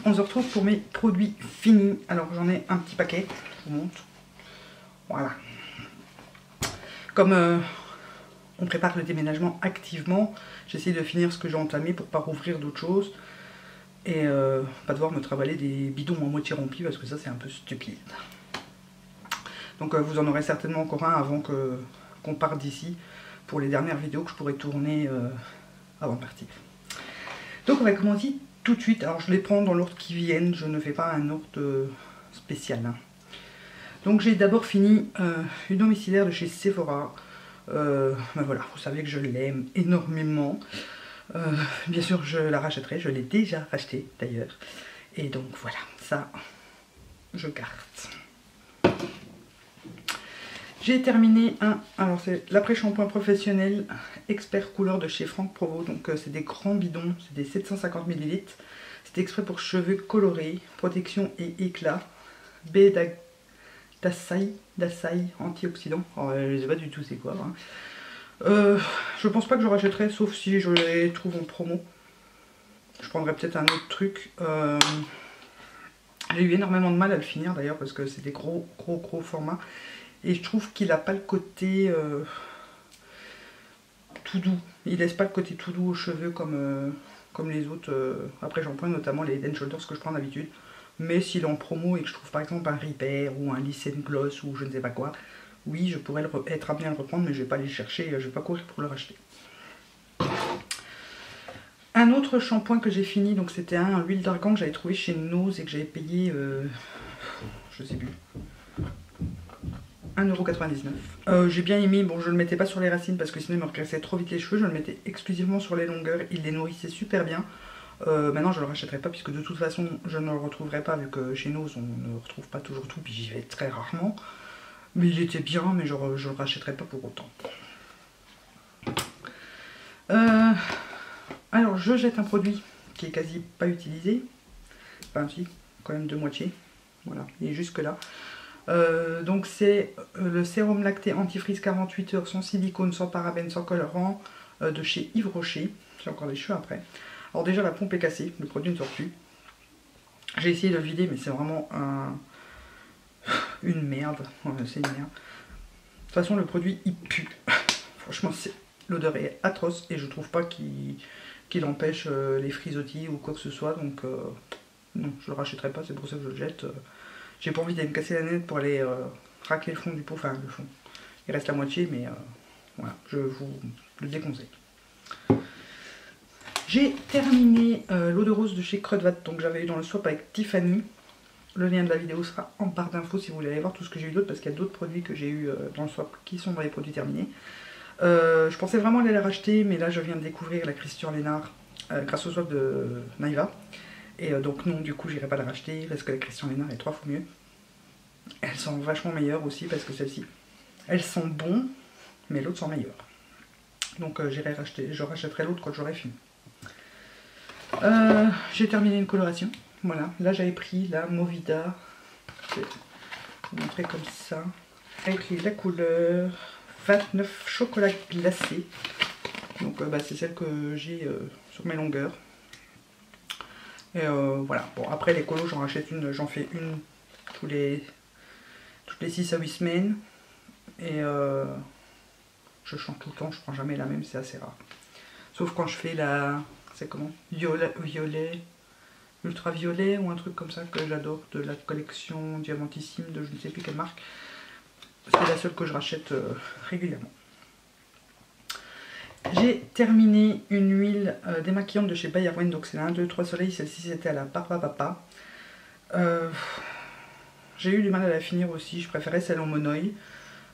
on se retrouve pour mes produits finis. Alors j'en ai un petit paquet, je vous montre. Voilà. Comme on prépare le déménagement activement, j'essaie de finir ce que j'ai entamé pour pas rouvrir d'autres choses. Et pas devoir me travailler des bidons à moitié remplis parce que ça c'est un peu stupide. Donc vous en aurez certainement encore un avant qu'on parte d'ici pour les dernières vidéos que je pourrais tourner avant de partir. Donc on va commencer tout de suite. Alors je les prends dans l'ordre qui viennent, je ne fais pas un ordre spécial. Hein. Donc j'ai d'abord fini une domiciliaire de chez Sephora. Ben voilà, vous savez que je l'aime énormément. Bien sûr je la rachèterai, je l'ai déjà racheté d'ailleurs. Et donc voilà, ça je garde. J'ai terminé alors c'est l'après-shampoing professionnel expert couleur de chez Franck Provo. Donc c'est des grands bidons, c'est des 750 ml. C'est exprès pour cheveux colorés, protection et éclat. B d'Açaï antioxydant. Alors, je ne sais pas du tout c'est quoi. Hein. Je pense pas que je rachèterai sauf si je les trouve en promo. Je prendrai peut-être un autre truc. J'ai eu énormément de mal à le finir d'ailleurs parce que c'est des gros formats. Et je trouve qu'il n'a pas le côté tout doux. Il laisse pas le côté tout doux aux cheveux comme les autres. Après j'en prends notamment les Head & Shoulders que je prends d'habitude. Mais s'il est en promo et que je trouve par exemple un Repair ou un Lisse & Gloss ou je ne sais pas quoi, oui je pourrais être amené à le reprendre mais je vais pas aller le chercher, je vais pas courir pour le racheter. Un autre shampoing que j'ai fini, donc c'était un huile d'argan que j'avais trouvé chez Nose et que j'avais payé, je sais plus, 1,99 €. J'ai bien aimé, bon je le mettais pas sur les racines parce que sinon il me regraissait trop vite les cheveux, je le mettais exclusivement sur les longueurs, il les nourrissait super bien. Maintenant je le rachèterai pas puisque de toute façon je ne le retrouverai pas vu que chez Nose on ne retrouve pas toujours tout, puis j'y vais très rarement. Mais il était bien, mais je le rachèterai pas pour autant. Alors je jette un produit qui est quasi pas utilisé, enfin si, quand même de moitié, voilà, il est jusque là. Donc c'est le sérum lacté antifreeze 48 heures sans silicone, sans parabènes, sans colorant de chez Yves Rocher. J'ai encore des cheveux après. Alors déjà la pompe est cassée, le produit ne sort plus. J'ai essayé de le vider mais c'est vraiment une merde. C'est une merde. De toute façon le produit il pue. Franchement l'odeur est atroce et je trouve pas qu'il empêche les frisottis ou quoi que ce soit. Donc non, je le rachèterai pas, c'est pour ça que je le jette. J'ai pas envie d'aller me casser la nette pour aller racler le fond du pot, enfin le fond. Il reste la moitié mais voilà, je vous le déconseille. J'ai terminé l'eau de rose de chez Crudvat, donc j'avais eu dans le swap avec Tiffany. Le lien de la vidéo sera en barre d'infos si vous voulez aller voir tout ce que j'ai eu d'autre parce qu'il y a d'autres produits que j'ai eu dans le swap qui sont dans les produits terminés. Je pensais vraiment aller les racheter mais là je viens de découvrir la Christian Lénard grâce au swap de Naïva. Et donc non, du coup j'irai pas la racheter parce que la Christian Lénard est 3 fois mieux. Elles sont vachement meilleures aussi parce que celles-ci, elles sont bonnes mais l'autre sont meilleures. Donc j'irai racheter, je rachèterai l'autre quand j'aurai fini. J'ai terminé une coloration. Voilà, là j'avais pris la Movida. Je vais vous montrer comme ça. Avec la couleur 29 chocolat glacé. Donc c'est celle que j'ai sur mes longueurs. Et voilà, bon après les colos j'en rachète une, j'en fais une toutes les 6 à 8 semaines. Et je change tout le temps, je prends jamais la même, c'est assez rare. Sauf quand je fais la... c'est comment, violet, ultraviolet ou un truc comme ça que j'adore, de la collection Diamantissime de je ne sais plus quelle marque. C'est la seule que je rachète régulièrement. J'ai terminé une huile démaquillante de chez Bayerwen, donc c'est la 1, 2, 3 soleil, celle-ci c'était à la Barba Papa. J'ai eu du mal à la finir aussi, je préférais celle en monoï.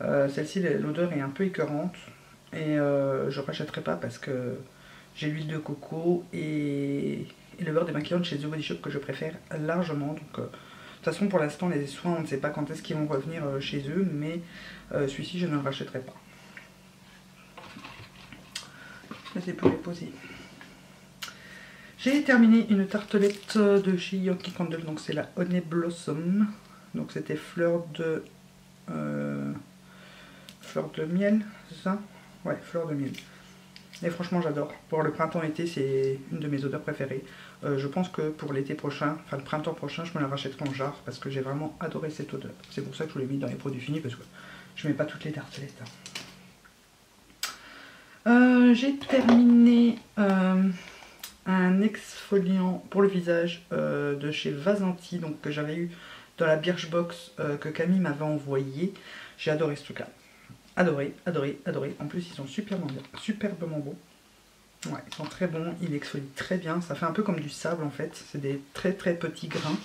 Celle-ci l'odeur est un peu écœurante et je ne rachèterai pas parce que j'ai l'huile de coco et le beurre démaquillant chez The Body Shop que je préfère largement. Donc, de toute façon, pour l'instant, les soins, on ne sait pas quand est-ce qu'ils vont revenir chez eux, mais celui-ci, je ne le rachèterai pas. C'est pour les poser. J'ai terminé une tartelette de chez Yankee Candle, donc c'est la Honey Blossom. Donc c'était fleur de miel, c'est ça? Ouais, fleur de miel. Et franchement j'adore. Pour le printemps-été c'est une de mes odeurs préférées. Je pense que pour l'été prochain, enfin le printemps prochain, je me la rachèterai en jarre parce que j'ai vraiment adoré cette odeur. C'est pour ça que je vous l'ai mis dans les produits finis parce que je mets pas toutes les tartelettes. J'ai terminé un exfoliant pour le visage de chez Vasanti, donc que j'avais eu dans la Birchbox que Camille m'avait envoyé. J'ai adoré ce truc là. Adoré, adoré, adoré. En plus ils sont superbement bons. Ouais, ils sont très bons, ils exfolient très bien. Ça fait un peu comme du sable en fait. C'est des très petits grains.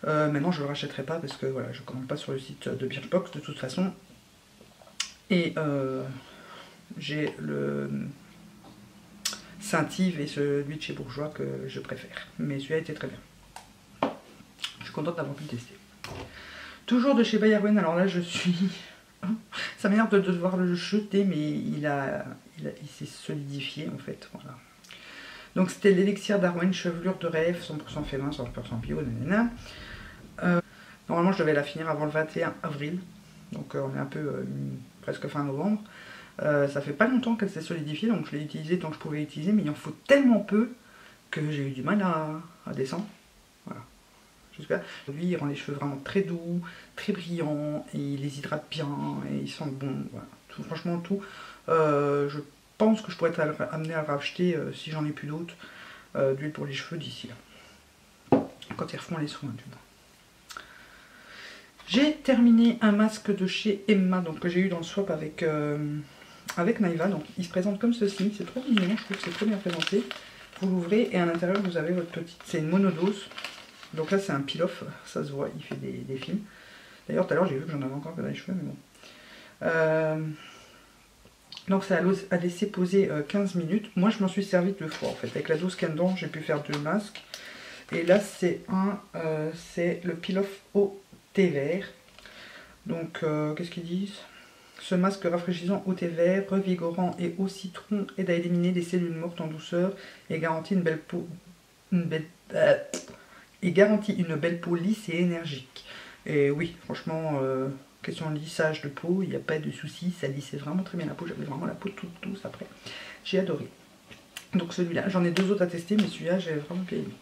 Maintenant je le rachèterai pas parce que voilà, je commande pas sur le site de Birchbox de toute façon. Et j'ai le Saint-Yves et celui de chez Bourjois que je préfère. Mais celui-là était très bien. Je suis contente d'avoir pu le tester. Toujours de chez Bayerwen, alors là je suis... Ça m'énerve de devoir le jeter, mais il s'est solidifié en fait. Voilà. Donc c'était l'élixir d'Arwen, chevelure de rêve, 100% fait main, 100% bio, nanana. Normalement je devais la finir avant le 21 avril. Donc on est un peu presque fin novembre. Ça fait pas longtemps qu'elle s'est solidifiée, donc je l'ai utilisée tant que je pouvais l'utiliser, mais il en faut tellement peu que j'ai eu du mal à descendre. Voilà. J'espère. Lui, il rend les cheveux vraiment très doux, très brillants, et il les hydrate bien, et ils sentent bon. Voilà. Tout, franchement, tout. Je pense que je pourrais être amenée à racheter, si j'en ai plus d'autres, d'huile pour les cheveux d'ici là. Quand ils refont les soins, du moins. J'ai terminé un masque de chez Emma, donc que j'ai eu dans le swap avec Naïva. Donc il se présente comme ceci, c'est trop mignon, je trouve que c'est trop bien présenté. Vous l'ouvrez et à l'intérieur vous avez votre petite, c'est une monodose. Donc là c'est un peel-off, ça se voit, il fait des films. D'ailleurs tout à l'heure j'ai vu que j'en avais encore dans les cheveux, mais bon. Donc ça a laissé poser 15 minutes. Moi je m'en suis servi 2 fois en fait. Avec la dose qu'il y a dedans, j'ai pu faire 2 masques. Et là c'est c'est le peel-off au thé vert. Donc qu'est-ce qu'ils disent? Ce masque rafraîchissant au thé vert, revigorant et au citron aide à éliminer les cellules mortes en douceur et garantit une belle peau, une belle peau lisse et énergique. Et oui, franchement, question de lissage de peau, il n'y a pas de souci, ça lissait vraiment très bien la peau. J'avais vraiment la peau toute douce après. J'ai adoré. Donc celui-là, j'en ai 2 autres à tester, mais celui-là, j'ai vraiment bien aimé.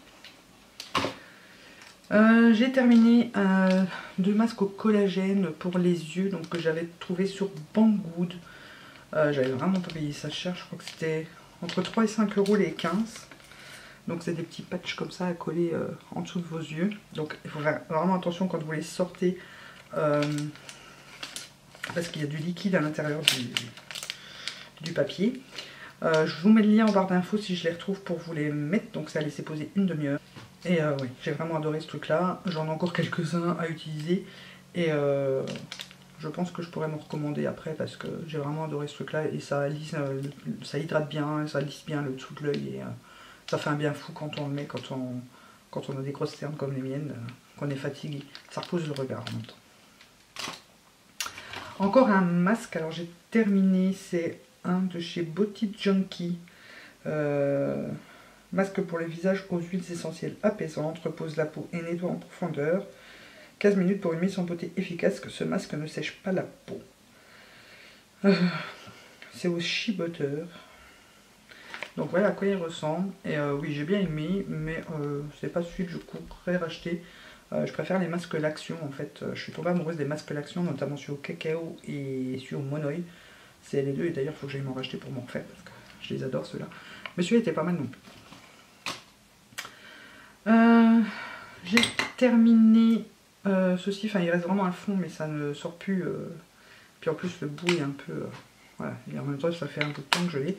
J'ai terminé 2 masques au collagène pour les yeux, donc que j'avais trouvé sur Banggood. J'avais vraiment pas payé ça cher, je crois que c'était entre 3 et 5 euros les 15. Donc c'est des petits patchs comme ça à coller en dessous de vos yeux. Donc il faut faire vraiment attention quand vous les sortez, parce qu'il y a du liquide à l'intérieur du papier. Je vous mets le lien en barre d'infos si je les retrouve pour vous les mettre, donc ça a laissé poser une demi-heure. Et oui, j'ai vraiment adoré ce truc là, j'en ai encore quelques-uns à utiliser et je pense que je pourrais m'en recommander après parce que j'ai vraiment adoré ce truc là et ça lisse, ça hydrate bien, ça lisse bien le dessous de l'œil et ça fait un bien fou quand on le met, quand on a des grosses cernes comme les miennes, qu'on est fatigué, ça repose le regard en même temps. Encore un masque, alors j'ai terminé, c'est un de chez Body Junkie. Masque pour le visage aux huiles essentielles apaisantes, repose la peau et nettoie en profondeur. 15 minutes pour une mise en beauté efficace, que ce masque ne sèche pas la peau. C'est au shea butter. Donc voilà à quoi il ressemble. Et oui, j'ai bien aimé, mais c'est pas celui que je courrais racheter. Je préfère les masques L'action en fait. Je suis tombée amoureuse des masques L'action, notamment celui au cacao et celui au monoï. C'est les deux, et d'ailleurs il faut que j'aille m'en racheter pour m'en faire parce que je les adore ceux-là. Mais celui-là était pas mal non plus. J'ai terminé ceci, enfin il reste vraiment un fond mais ça ne sort plus, puis en plus le bout est un peu, voilà, et en même temps ça fait un bout de temps que je l'ai.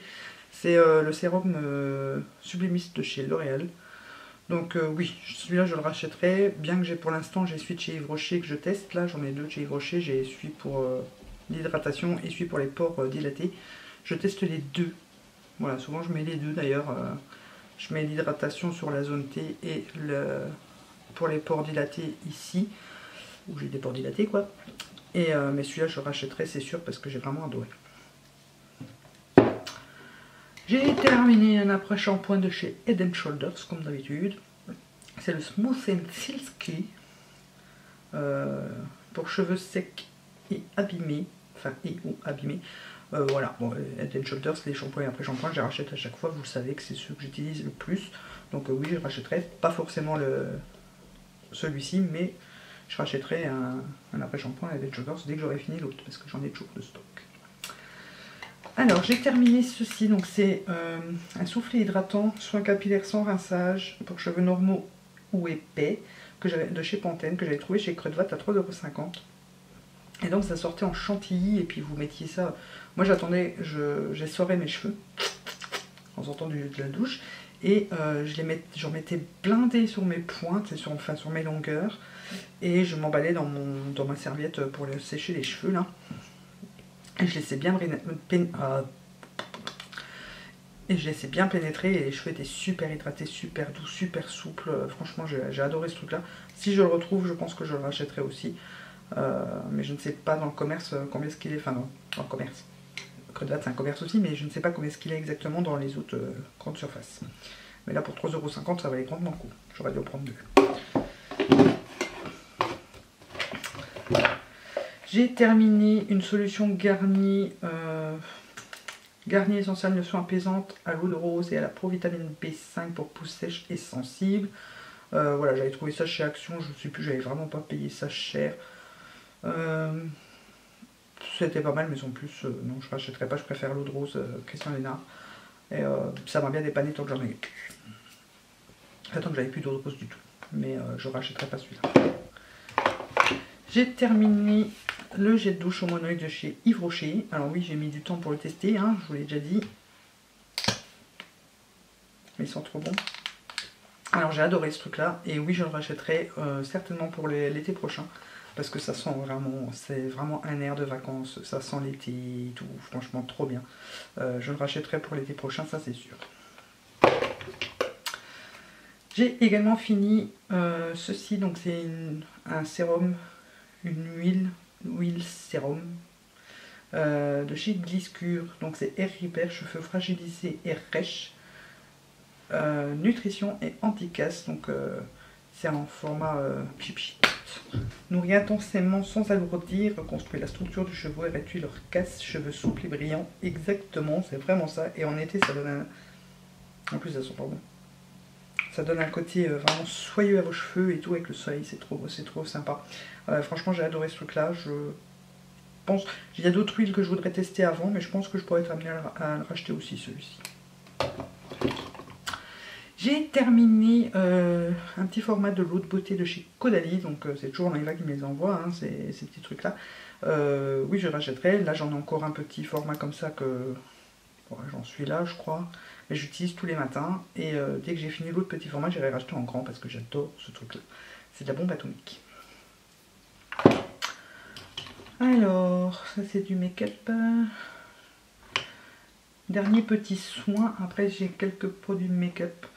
C'est le sérum sublimiste de chez L'Oréal. Donc oui, celui-là je le rachèterai, bien que j'ai pour l'instant j'ai celui de chez Yves Rocher que je teste, là j'en ai 2 de chez Yves Rocher, j'ai celui pour l'hydratation et celui pour les pores dilatés. Je teste les 2, voilà, souvent je mets les 2 d'ailleurs. Je mets l'hydratation sur la zone T et pour les pores dilatés ici, où j'ai des pores dilatés quoi. Et mais celui-là je le rachèterai c'est sûr parce que j'ai vraiment adoré. J'ai terminé un après-shampoing de chez Head & Shoulders comme d'habitude. C'est le Smooth and Silky pour cheveux secs et abîmés, enfin et ou abîmés. Voilà, bon, Head & Shoulders, les shampoings et après shampoing, je les rachète à chaque fois, vous le savez que c'est ceux que j'utilise le plus. Donc oui, je rachèterai, pas forcément celui-ci, mais je rachèterai un après shampoing Head & Shoulders dès que j'aurai fini l'autre, parce que j'en ai toujours de stock. Alors j'ai terminé ceci, donc c'est un soufflet hydratant, soin capillaire sans rinçage, pour cheveux normaux ou épais, de chez Pantene, que j'avais trouvé chez Crudvat à 3,50 €. Et donc ça sortait en chantilly, et puis vous mettiez ça... Moi j'attendais, j'essorais mes cheveux en sortant de la douche, et j'en mettais blindé sur mes pointes, enfin sur mes longueurs, et je m'emballais dans ma serviette pour sécher les cheveux là. Et je laissais bien pénétrer, et les cheveux étaient super hydratés, super doux, super souples. Franchement, j'ai adoré ce truc-là. Si je le retrouve, je pense que je le rachèterai aussi. Mais je ne sais pas dans le commerce combien est-ce qu'il est. Enfin, non, dans le commerce. Crudvat, c'est un commerce aussi, mais je ne sais pas combien est-ce qu'il est exactement dans les autres grandes surfaces. Mais là, pour 3,50 €, ça valait grandement le coup. J'aurais dû en prendre 2. J'ai terminé une solution Garnier essentiel de soins apaisante à l'eau de rose et à la provitamine B5 pour peau sèche et sensible. Voilà, j'avais trouvé ça chez Action, je ne sais plus, j'avais vraiment pas payé ça cher. C'était pas mal, mais en plus, non, je rachèterai pas, je préfère l'eau de rose Christian Lénard. Et ça m'a bien dépanné tant que j'en avais plus. Tant que j'avais plus d'eau de rose du tout. Mais je rachèterai pas celui-là. J'ai terminé le jet de douche homonoïde de chez Yves Rocher. Alors oui, j'ai mis du temps pour le tester, hein, je vous l'ai déjà dit. Mais ils sont trop bons. Alors j'ai adoré ce truc-là. Et oui, je le rachèterai certainement pour l'été prochain. Parce que ça sent vraiment, c'est vraiment un air de vacances. Ça sent l'été et tout, franchement trop bien. Je le rachèterai pour l'été prochain, ça c'est sûr. J'ai également fini ceci, donc c'est un sérum, une huile sérum de chez Gliscure. Donc c'est Air Repair, cheveux fragilisés et rêches, nutrition et anti-casse. Donc c'est en format pipi. Nourrit intensément sans alourdir, reconstruit la structure du cheveu et réduit leur casse, cheveux souples et brillants. Exactement, c'est vraiment ça. Et en été, ça donne un... En plus, ça sent pas bon. Ça donne un côté vraiment soyeux à vos cheveux et tout avec le soleil, c'est trop sympa. Franchement, j'ai adoré ce truc-là. Je pense, il y a d'autres huiles que je voudrais tester avant, mais je pense que je pourrais être amenée à le racheter aussi, celui-ci. J'ai terminé un petit format de l'eau de beauté de chez Caudalie, donc c'est toujours Maëva qui me les envoie, hein, ces petits trucs-là. Oui, je rachèterai. Là, j'en ai encore un petit format comme ça que... Bon, j'en suis là, je crois. Mais j'utilise tous les matins. Et dès que j'ai fini l'autre petit format, j'irai racheter en grand parce que j'adore ce truc-là. C'est de la bombe atomique. Alors, ça c'est du make-up. Dernier petit soin. Après, j'ai quelques produits de make-up.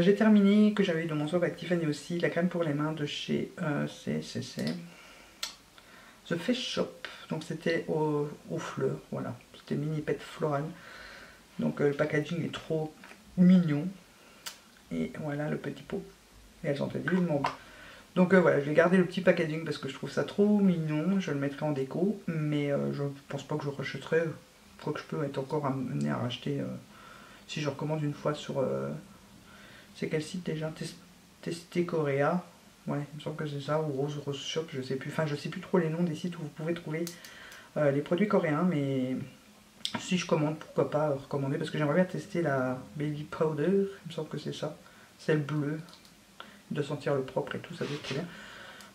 J'ai terminé, que j'avais eu dans mon swap avec Tiffany aussi, la crème pour les mains de chez The Face Shop. Donc c'était aux fleurs, voilà. C'était mini pet floral. Donc le packaging est trop mignon. Et voilà le petit pot. Et elles sont divinement bon. Donc voilà, je vais garder le petit packaging parce que je trouve ça trop mignon. Je le mettrai en déco, mais je pense pas que je rachèterai. Quoi que je peux être encore amené à racheter si je recommande une fois sur... c'est quel site déjà? Testé Korea. Ouais, il me semble que c'est ça, ou Rose Shop, je sais plus. Enfin, je sais plus trop les noms des sites où vous pouvez trouver les produits coréens, mais si je commande, pourquoi pas recommander, parce que j'aimerais bien tester la Baby Powder, il me semble que c'est ça. Celle bleue, de sentir le propre et tout, ça doit être très bien.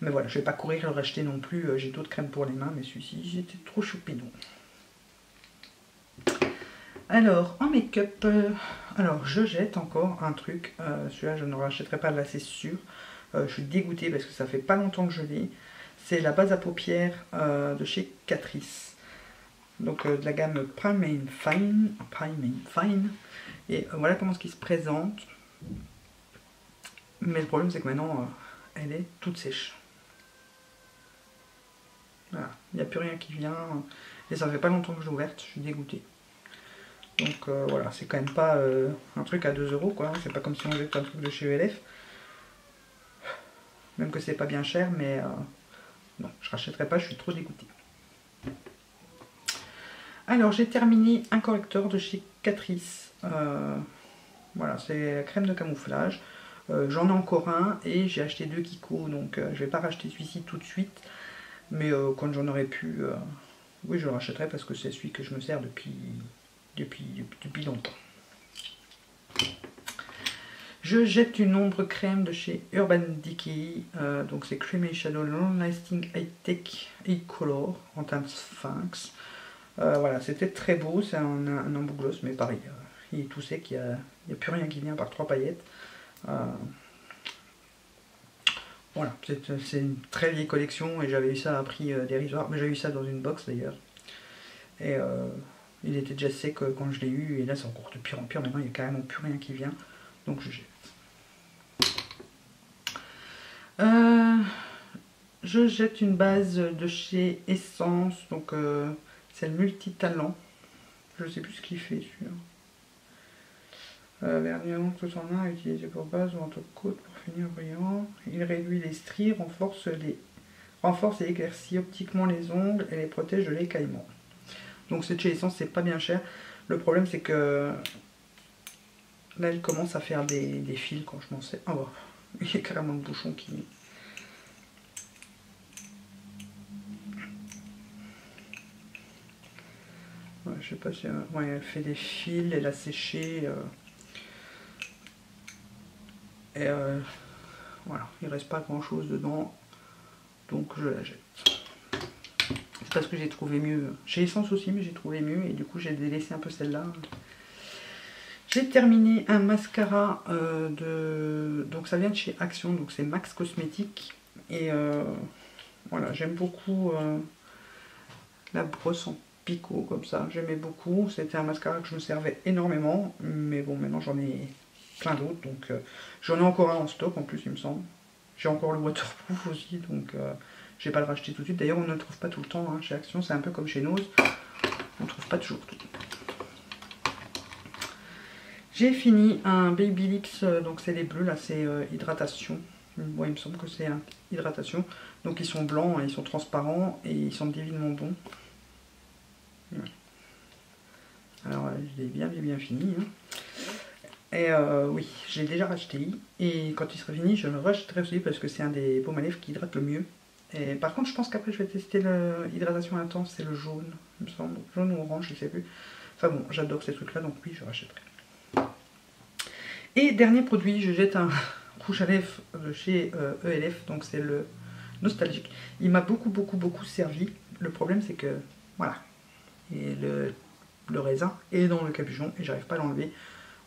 Mais voilà, je vais pas courir le racheter non plus, j'ai d'autres crèmes pour les mains, mais celui-ci, j'étais trop choupidon. Alors, en make-up, alors je jette encore un truc, celui-là je ne le rachèterai pas, là c'est sûr. Je suis dégoûtée parce que ça fait pas longtemps que je l'ai. C'est la base à paupières de chez Catrice. Donc de la gamme Prime and Fine. Et voilà comment ce qui se présente. Mais le problème c'est que maintenant elle est toute sèche. Voilà, il n'y a plus rien qui vient. Et ça fait pas longtemps que je l'ai ouverte, je suis dégoûtée. Donc voilà, c'est quand même pas un truc à 2 € quoi. C'est pas comme si on jette un truc de chez ELF. Même que c'est pas bien cher, mais non, je rachèterai pas, je suis trop dégoûtée. Alors j'ai terminé un correcteur de chez Catrice. Voilà, c'est la crème de camouflage. J'en ai encore un et j'ai acheté 2 Kiko, donc je vais pas racheter celui-ci tout de suite. Mais quand j'en aurai pu, oui je le rachèterai parce que c'est celui que je me sers depuis longtemps. Je jette une ombre crème de chez Urban Decay, donc c'est Creamy Shadow Long Lasting High Tech Eye Color en teinte Sphinx. Voilà, c'était très beau, c'est un embout gloss, mais pareil, il est tout sec, il n'y a plus rien qui vient par 3 paillettes. Voilà, c'est une très vieille collection et j'avais eu ça à prix dérisoire, mais j'ai eu ça dans une box d'ailleurs. Et il était déjà sec quand je l'ai eu, et là c'est encore de pire en pire, maintenant il n'y a carrément plus rien qui vient, donc je jette. Je jette une base de chez Essence, donc c'est le multitalent. Je sais plus ce qu'il fait celui-là. Vernis tout en un, utilisé pour base ou en top coat pour finir brillant. Il réduit les stries, renforce et éclaircit optiquement les ongles et les protège de l'écaillement. Donc c'est de chez Essence, c'est pas bien cher. Le problème c'est que là il commence à faire des fils quand je m'en sers. Ah bah, il y a carrément le bouchon qui... Ouais, je sais pas si... ouais, elle fait des fils, elle a séché. Voilà, il reste pas grand chose dedans. Donc je la jette. C'est parce que j'ai trouvé mieux. Chez Essence aussi, mais j'ai trouvé mieux. Et du coup j'ai délaissé un peu celle-là. J'ai terminé un mascara donc ça vient de chez Action. Donc c'est Max Cosmétique. Et voilà, j'aime beaucoup la brosse en picot comme ça, j'aimais beaucoup, c'était un mascara que je me servais énormément, mais bon maintenant j'en ai plein d'autres, donc j'en ai encore un en stock en plus il me semble, j'ai encore le waterproof aussi, donc je vais pas le racheter tout de suite, d'ailleurs on ne le trouve pas tout le temps hein, chez Action, c'est un peu comme chez Nose, on ne trouve pas toujours tout. J'ai fini un Baby Lips, donc c'est les bleus là, c'est hydratation, bon, il me semble que c'est hydratation, donc ils sont blancs, ils sont transparents et ils sont divinement bons. Alors je l'ai bien fini hein. Et oui je l'ai déjà racheté et quand il sera fini je le rachèterai aussi parce que c'est un des baumes à lèvres qui hydrate le mieux. Et par contre je pense qu'après je vais tester l'hydratation intense, c'est le jaune il me semble, jaune ou orange je sais plus. Enfin bon j'adore ces trucs là donc oui je rachèterai. Et dernier produit, je jette un rouge à lèvres de chez ELF, donc c'est le Nostalgique. Il m'a beaucoup servi, le problème c'est que voilà. Et le raisin est dans le capuchon et j'arrive pas à l'enlever,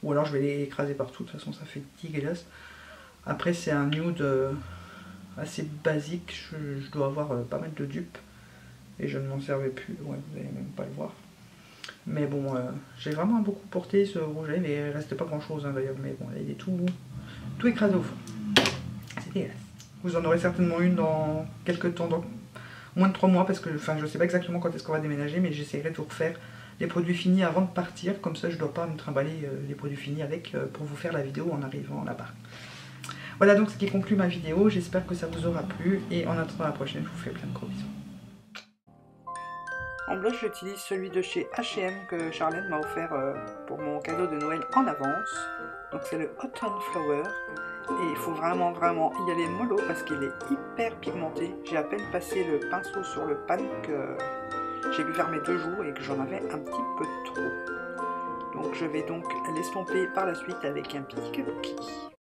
ou alors je vais l'écraser partout, de toute façon ça fait dégueulasse. Après c'est un nude assez basique, je dois avoir pas mal de dupes et je ne m'en servais plus, ouais, vous allez même pas le voir. Mais bon, j'ai vraiment beaucoup porté ce rouge à lèvres et il restait pas grand chose hein, d'ailleurs, mais bon là il est tout écrasé au fond. C'est dégueulasse. Vous en aurez certainement une dans quelques temps, dans moins de 3 mois, parce que enfin, je sais pas exactement quand est-ce qu'on va déménager, mais j'essaierai de vous refaire les produits finis avant de partir, comme ça je dois pas me trimballer les produits finis avec pour vous faire la vidéo en arrivant là-bas. Voilà donc ce qui conclut ma vidéo, j'espère que ça vous aura plu, et en attendant la prochaine, je vous fais plein de gros bisous. En blush, j'utilise celui de chez H&M que Charlène m'a offert pour mon cadeau de Noël en avance, donc c'est le Autumn Flower. Et il faut vraiment y aller mollo parce qu'il est hyper pigmenté. J'ai à peine passé le pinceau sur le pan que j'ai pu faire mes 2 jours et que j'en avais un petit peu trop. Donc je vais donc l'estomper par la suite avec un petit kabuki.